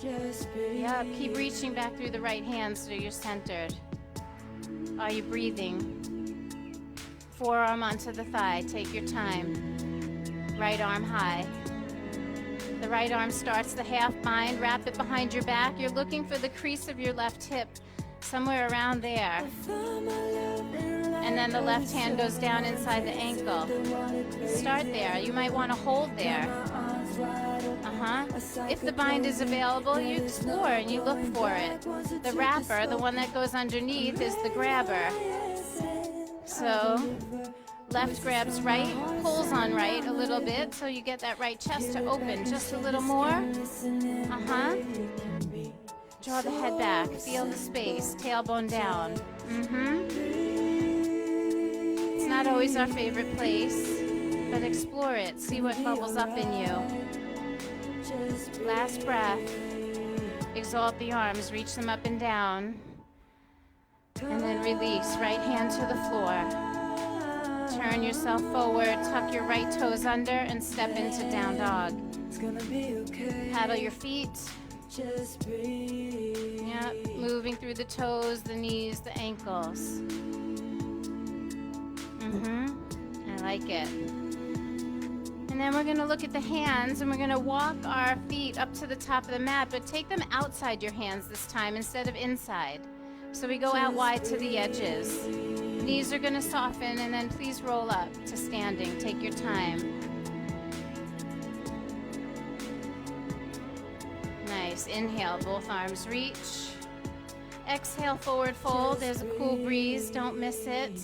Speaker 1: Yep, keep reaching back through the right hand so you're centered. Are you breathing? Forearm onto the thigh, take your time. Right arm high. The right arm starts the half bind, wrap it behind your back. You're looking for the crease of your left hip, somewhere around there. And then the left hand goes down inside the ankle. Start there. You might want to hold there. If the bind is available, you explore and you look for it. The wrapper, the one that goes underneath, is the grabber. So left grabs right, pulls on right a little bit, so you get that right chest to open just a little more. Draw the head back, feel the space, tailbone down. It's not always our favorite place, but explore it, see what bubbles up in you. Last breath. Exalt the arms, reach them up and down. And then release, right hand to the floor. Turn yourself forward, tuck your right toes under, and step into down dog. Paddle your feet. Yep, moving through the toes, the knees, the ankles. I like it. And then we're gonna look at the hands, and we're gonna walk our feet up to the top of the mat, but take them outside your hands this time instead of inside. So we go out wide to the edges. Knees are gonna soften, and then please roll up to standing. Take your time. Nice. Inhale, both arms reach. Exhale, forward fold. There's a cool breeze. Don't miss it.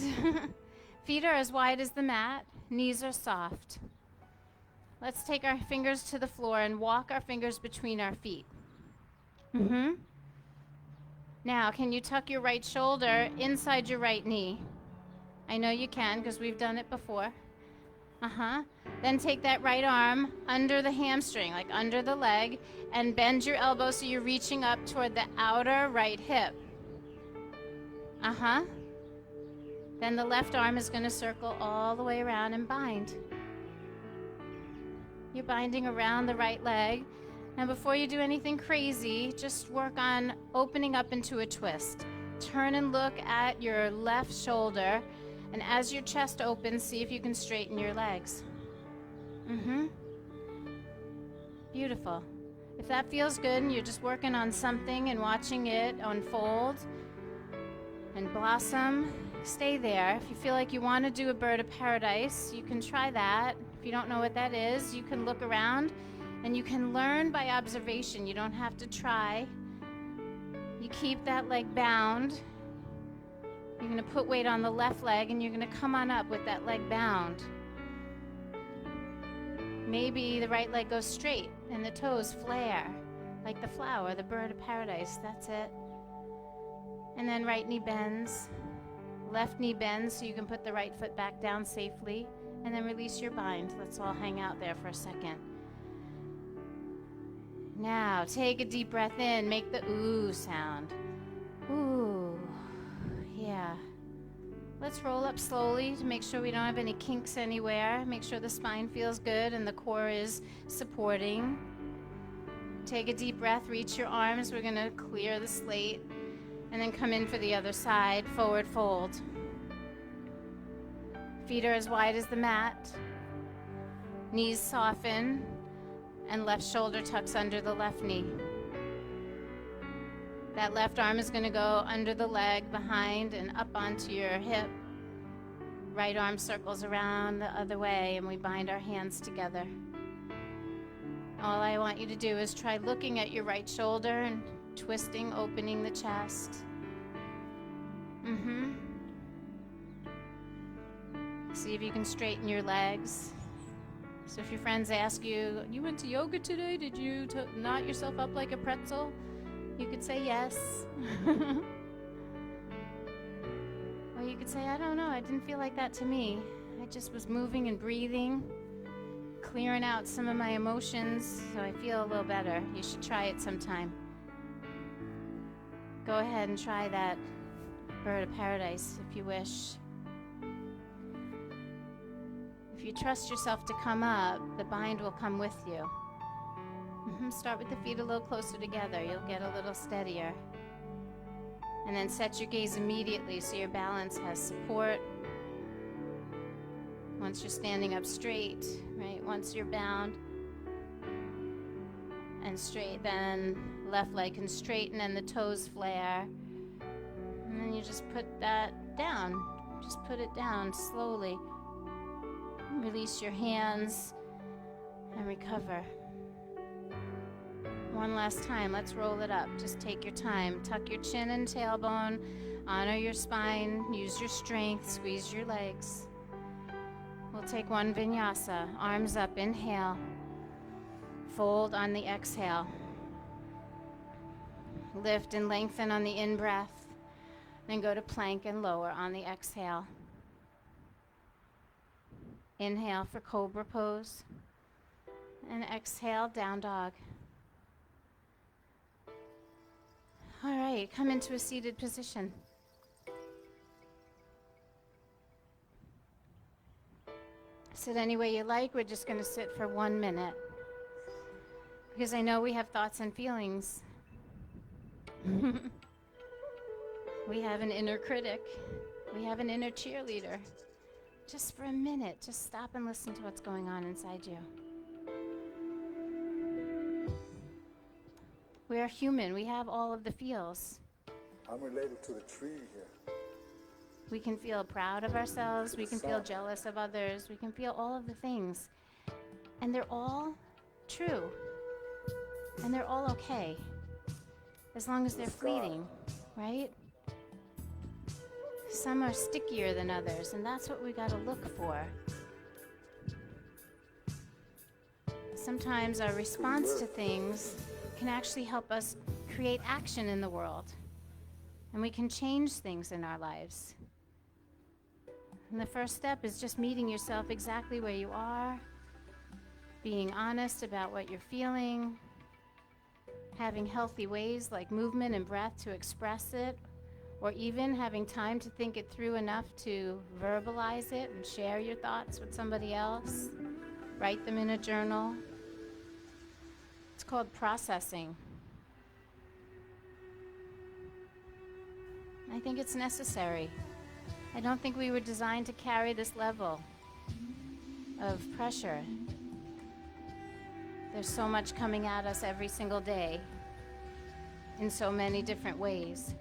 Speaker 1: Feet are as wide as the mat. Knees are soft. Let's take our fingers to the floor and walk our fingers between our feet. Now, can you tuck your right shoulder inside your right knee? I know you can because we've done it before. Then take that right arm under the hamstring, like under the leg, and bend your elbow so you're reaching up toward the outer right hip. Then the left arm is going to circle all the way around and bind. You're binding around the right leg. Now before you do anything crazy, just work on opening up into a twist. Turn and look at your left shoulder, and as your chest opens, see if you can straighten your legs. Beautiful. If that feels good and you're just working on something and watching it unfold and blossom, stay there. If you feel like you want to do a bird of paradise, you can try that. If you don't know what that is, you can look around and you can learn by observation. You don't have to try. You keep that leg bound. You're going to put weight on the left leg and you're going to come on up with that leg bound. Maybe the right leg goes straight and the toes flare like the flower, the bird of paradise. That's it. And then right knee bends, left knee bends so you can put the right foot back down safely, and then release your bind. Let's all hang out there for a second. Now take a deep breath in, make the ooh sound. Ooh, yeah. Let's roll up slowly to make sure we don't have any kinks anywhere. Make sure the spine feels good and the core is supporting. Take a deep breath, reach your arms. We're gonna clear the slate and then come in for the other side, forward fold. Feet are as wide as the mat. Knees soften and left shoulder tucks under the left knee. That left arm is going to go under the leg, behind, and up onto your hip. Right arm circles around the other way, and we bind our hands together. All I want you to do is try looking at your right shoulder and twisting, opening the chest. See if you can straighten your legs. So if your friends ask you, you went to yoga today? Did you knot yourself up like a pretzel? You could say yes. Or you could say, I don't know, I didn't feel like that to me. I just was moving and breathing, clearing out some of my emotions, so I feel a little better. You should try it sometime. Go ahead and try that bird of paradise if you wish. If you trust yourself to come up, the bind will come with you. Start with the feet a little closer together. You'll get a little steadier. And then set your gaze immediately so your balance has support. Once you're standing up straight, right? Once you're bound and straight, then left leg can straighten and the toes flare. And then you just put that down. Just put it down slowly. Release your hands and recover. One last time, let's roll it up. Just take your time. Tuck your chin and tailbone. Honor your spine. Use your strength. Squeeze your legs. We'll take one vinyasa. Arms up, inhale. Fold on the exhale. Lift and lengthen on the in-breath. Then go to plank and lower on the exhale. Inhale for cobra pose. And exhale, down dog. All right, come into a seated position. Sit any way you like. We're just going to sit for 1 minute. Because I know we have thoughts and feelings. We have an inner critic. We have an inner cheerleader. Just for a minute, just stop and listen to what's going on inside you. We are human. We have all of the feels.
Speaker 3: I'm related to the tree here.
Speaker 1: We can feel proud of ourselves. We can feel
Speaker 3: sun.
Speaker 1: jealous of others. We can feel all of the things. And they're all true. And they're all okay. As long as they're
Speaker 3: The sky.
Speaker 1: fleeting, right? Some are stickier than others, and that's what we got to look for. Sometimes our response to things can actually help us create action in the world. And we can change things in our lives. And the first step is just meeting yourself exactly where you are, being honest about what you're feeling, having healthy ways like movement and breath to express it, or even having time to think it through enough to verbalize it and share your thoughts with somebody else, write them in a journal. It's called processing. I think it's necessary. I don't think we were designed to carry this level of pressure. There's so much coming at us every single day in so many different ways.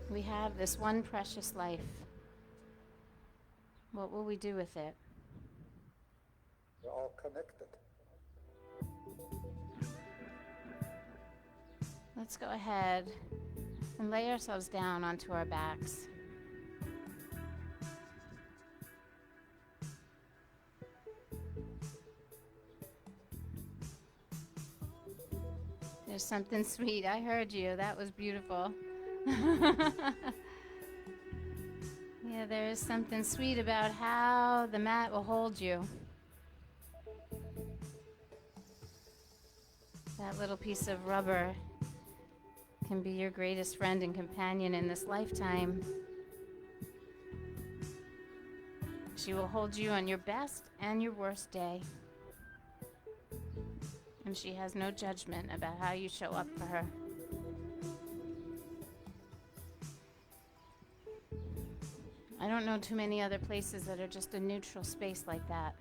Speaker 1: We have this one precious life. What will we do with it?
Speaker 3: We're all connected.
Speaker 1: Let's go ahead and lay ourselves down onto our backs. There's something sweet. I heard you. That was beautiful. Yeah, there is something sweet about how the mat will hold you. That little piece of rubber can be your greatest friend and companion in this lifetime. She will hold you on your best and your worst day. And she has no judgment about how you show up for her. I don't know too many other places that are just a neutral space like that.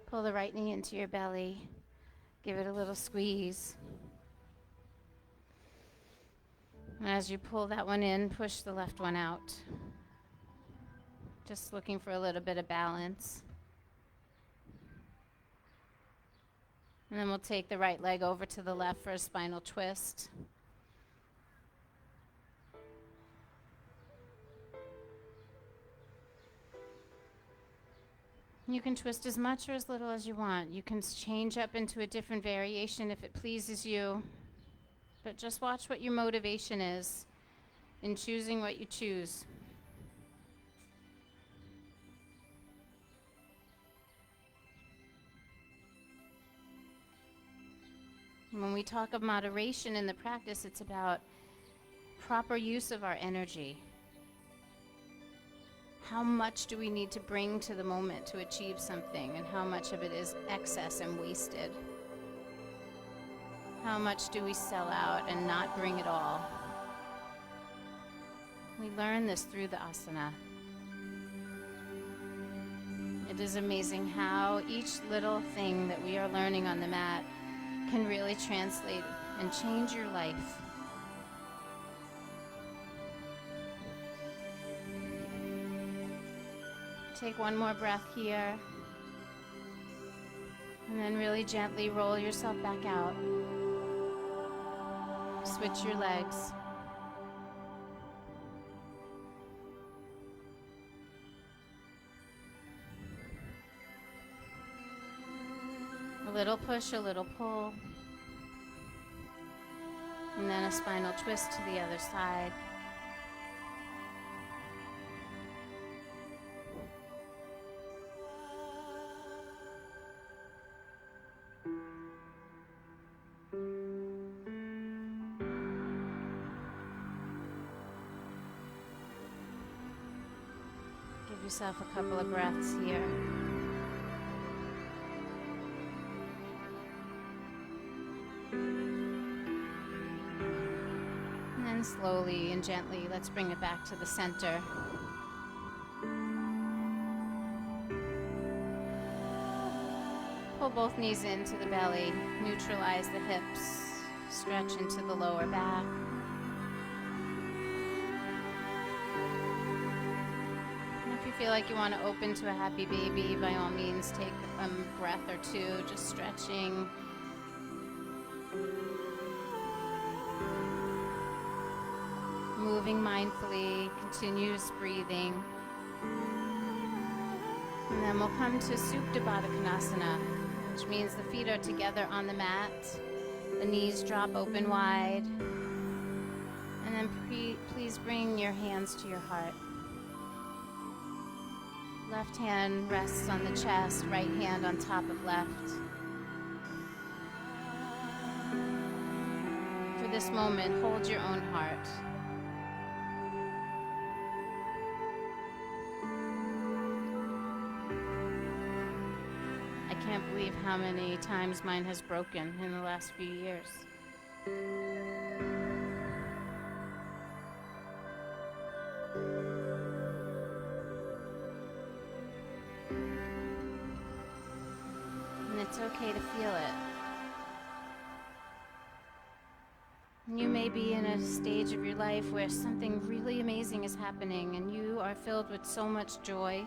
Speaker 1: Pull the right knee into your belly. Give it a little squeeze. And as you pull that one in, push the left one out. Just looking for a little bit of balance. And then we'll take the right leg over to the left for a spinal twist. You can twist as much or as little as you want. You can change up into a different variation if it pleases you. But just watch what your motivation is in choosing what you choose. When we talk of moderation in the practice, it's about proper use of our energy. How much do we need to bring to the moment to achieve something, and how much of it is excess and wasted? How much do we sell out and not bring it all? We learn this through the asana. It is amazing how each little thing that we are learning on the mat can really translate and change your life. Take one more breath here. And then really gently roll yourself back out. Switch your legs. A little push, a little pull. And then a spinal twist to the other side. Give yourself a couple of breaths here. And slowly and gently, let's bring it back to the center. Pull both knees into the belly, neutralize the hips, stretch into the lower back. And if you feel like you want to open to a happy baby, by all means take a breath or two, just stretching. Moving mindfully, continuous breathing. And then we'll come to Supta Baddha Konasana, which means the feet are together on the mat, the knees drop open wide, and then please bring your hands to your heart. Left hand rests on the chest, right hand on top of left. For this moment, hold your own heart. I can't believe how many times mine has broken in the last few years. And it's okay to feel it. You may be in a stage of your life where something really amazing is happening and you are filled with so much joy.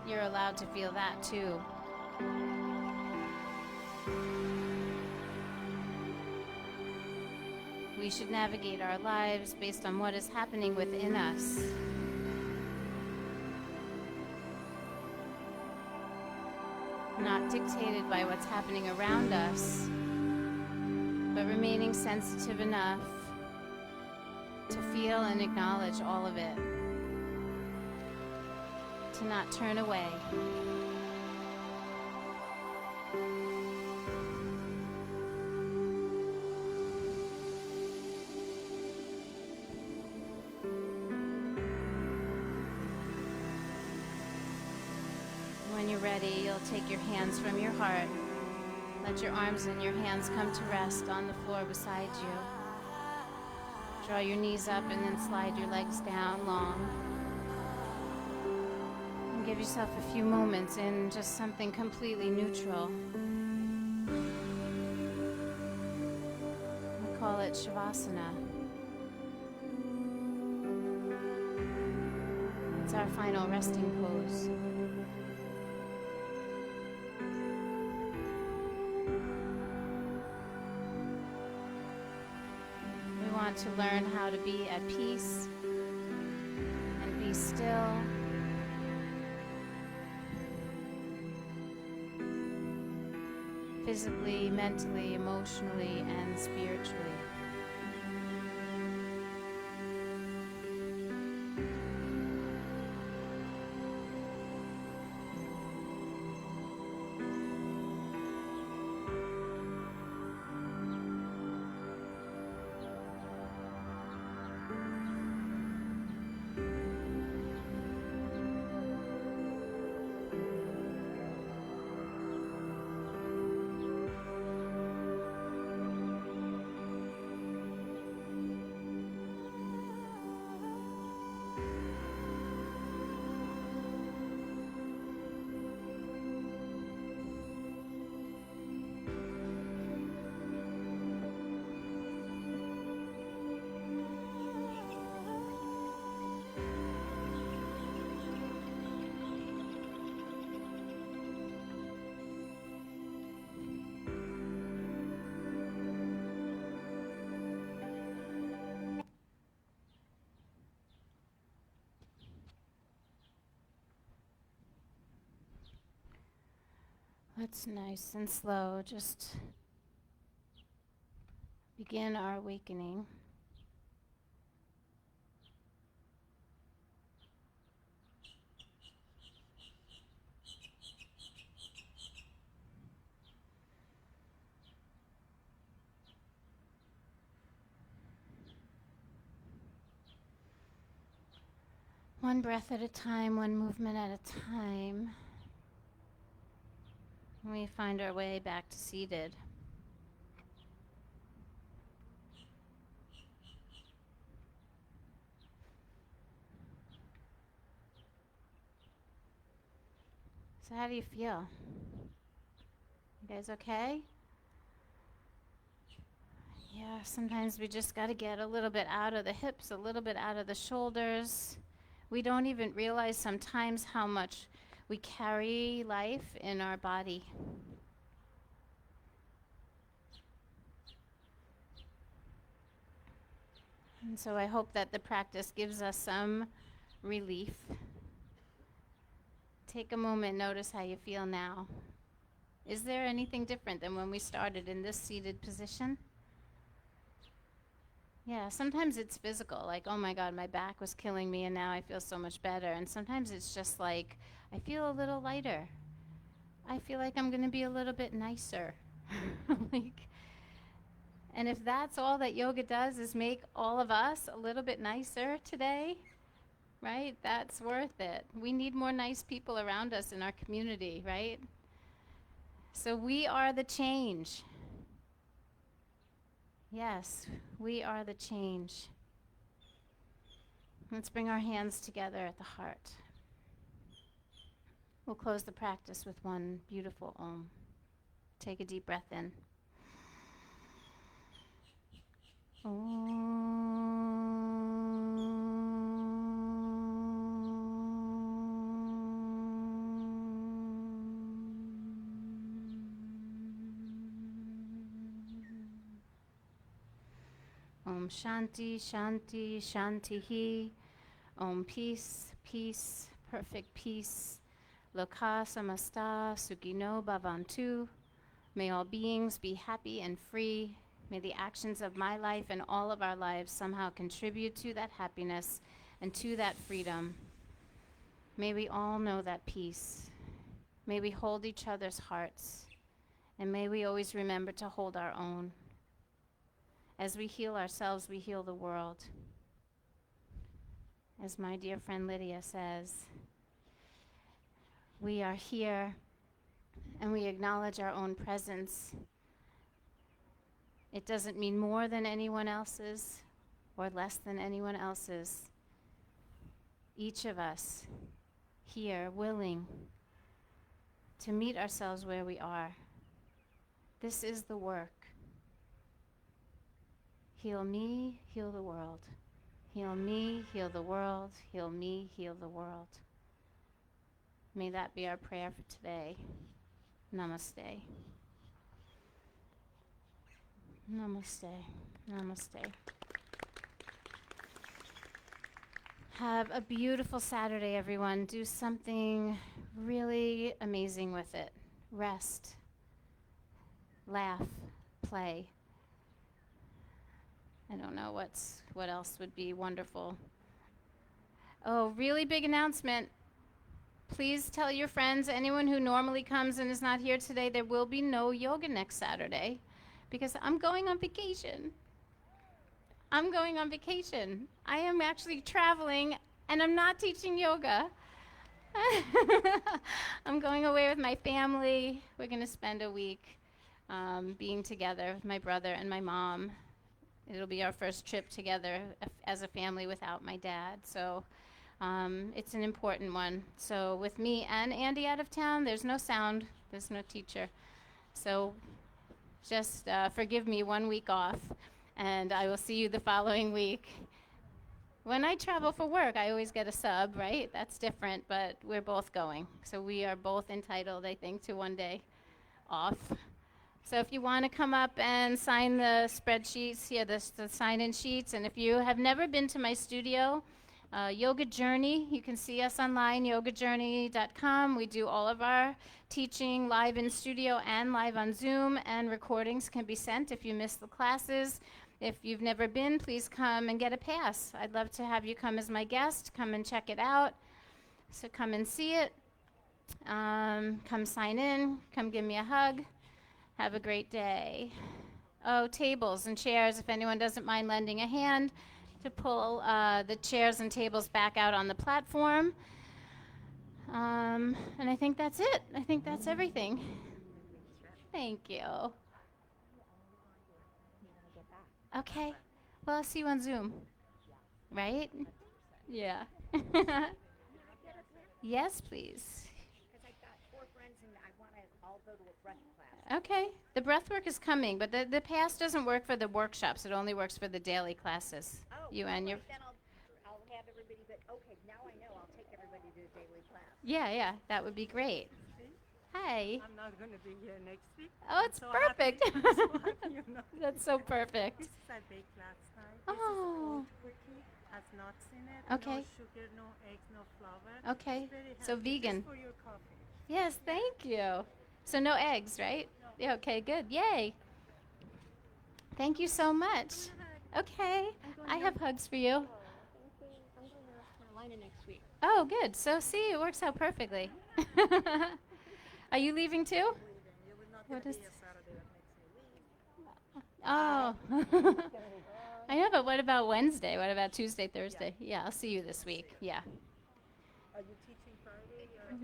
Speaker 1: You're allowed to feel that too. We should navigate our lives based on what is happening within us. Not dictated by what's happening around us, but remaining sensitive enough to feel and acknowledge all of it. To not turn away. When you're ready, you'll take your hands from your heart. Let your arms and your hands come to rest on the floor beside you. Draw your knees up and then slide your legs down long. Give yourself a few moments in just something completely neutral. We call it Shavasana. It's our final resting pose. We want to learn how to be at peace and be still. Physically, mentally, emotionally, and spiritually. Let's nice and slow just begin our awakening. One breath at a time, one movement at a time. We find our way back to seated. So how do you feel? You guys okay? Yeah, sometimes we just got to get a little bit out of the hips, a little bit out of the shoulders. We don't even realize sometimes how much we carry life in our body. And so I hope that the practice gives us some relief. Take a moment, notice how you feel now. Is there anything different than when we started in this seated position? Yeah, sometimes it's physical, like, oh my God, my back was killing me and now I feel so much better. And sometimes it's just like, I feel a little lighter. I feel like I'm going to be a little bit nicer. And if that's all that yoga does is make all of us a little bit nicer today, right? That's worth it. We need more nice people around us in our community, right? So we are the change. Yes, we are the change. Let's bring our hands together at the heart. We'll close the practice with one beautiful Om. Take a deep breath in. Om Shanti, Shanti, Shantihi. Om Peace, Peace, perfect peace. Loka Samasta Sukhino Bhavantu. May all beings be happy and free. May the actions of my life and all of our lives somehow contribute to that happiness and to that freedom. May we all know that peace. May we hold each other's hearts. And may we always remember to hold our own. As we heal ourselves, we heal the world. As my dear friend Lydia says, we are here and we acknowledge our own presence. It doesn't mean more than anyone else's or less than anyone else's. Each of us here willing to meet ourselves where we are. This is the work. Heal me, heal the world. Heal me, heal the world. Heal me, heal the world. May that be our prayer for today. Namaste. Namaste. Namaste. Have a beautiful Saturday, everyone. Do something really amazing with it. Rest. Laugh. Play. I don't know what else would be wonderful. Oh, really big announcement. Please tell your friends, anyone who normally comes and is not here today, there will be no yoga next Saturday because I'm going on vacation. I'm going on vacation. I am actually traveling and I'm not teaching yoga. I'm going away with my family. We're going to spend a week being together with my brother and my mom. It'll be our first trip together as a family without my dad. So it's an important one. So with me and Andy out of town, there's no sound, there's no teacher. So just forgive me 1 week off, and I will see you the following week. When I travel for work, I always get a sub, right? That's different, but we're both going. So we are both entitled, I think, to 1 day off. So if you want to come up and sign the spreadsheets, the sign-in sheets, and if you have never been to my studio, Yoga Journey, you can see us online, yogajourney.com. We do all of our teaching live in studio and live on Zoom, and recordings can be sent if you miss the classes. If you've never been, please come and get a pass. I'd love to have you come as my guest, come and check it out. So come and see it. Come sign in, come give me a hug. Have a great day. Oh, tables and chairs, if anyone doesn't mind lending a hand to pull the chairs and tables back out on the platform. And I think that's it. I think that's everything. Thank you. Okay. Well, I'll see you on Zoom. Right? Yeah. Yes, please.
Speaker 4: go to a breath class.
Speaker 1: Okay. The breath work is coming, but the pass doesn't work for the workshops. It only works for the daily classes.
Speaker 4: Oh,
Speaker 1: You
Speaker 4: all
Speaker 1: and your.
Speaker 4: right, then I'll have everybody, but okay, now I know, I'll take everybody to a daily class.
Speaker 1: Yeah, that would be great. Hi.
Speaker 5: I'm not going to be here next week.
Speaker 1: Oh,
Speaker 5: I'm
Speaker 1: it's
Speaker 5: so
Speaker 1: perfect.
Speaker 5: happy. I'm so happy, you know.
Speaker 1: That's so perfect.
Speaker 5: This is I baked last night.
Speaker 1: Oh.
Speaker 5: This is oat cookie, has nuts in it.
Speaker 1: Okay.
Speaker 5: No sugar, no eggs, no flour.
Speaker 1: Okay.
Speaker 5: It's very
Speaker 1: So
Speaker 5: healthy.
Speaker 1: vegan.
Speaker 5: Just for your coffee.
Speaker 1: Yes, thank you. So no eggs, right? Yeah, okay, good. Yay. Thank you so much. Okay. I have hugs for you.
Speaker 4: I'm going to North Carolina next week.
Speaker 1: Oh, good. So see, it works out perfectly. Are you leaving too?
Speaker 5: You will not
Speaker 1: What
Speaker 5: be
Speaker 1: is-
Speaker 5: here Saturday. That makes me leave.
Speaker 1: Oh. I know, but what about Wednesday? What about Tuesday, Thursday? Yeah, I'll see you this week. Yeah.
Speaker 5: Are you teaching Friday? Or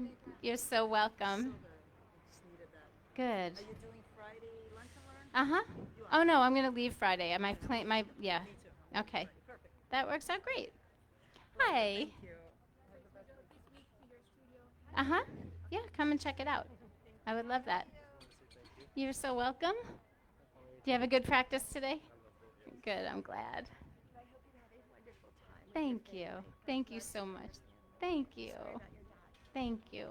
Speaker 1: You're so welcome.
Speaker 5: I just needed that.
Speaker 1: Good.
Speaker 5: Are you doing Friday lunch and learn?
Speaker 1: Uh-huh. Oh no, I'm gonna leave Friday. My plane yeah.
Speaker 5: Me too.
Speaker 1: Okay.
Speaker 5: Perfect.
Speaker 1: That works out great. Hi.
Speaker 5: Thank you.
Speaker 1: Uh-huh. Yeah, come and check it out. I would love that. You're so welcome. Do you have a good practice today? Good, I'm glad. Thank you. Thank you so much. Thank you. Thank you.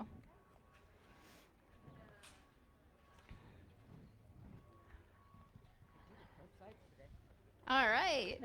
Speaker 1: All right.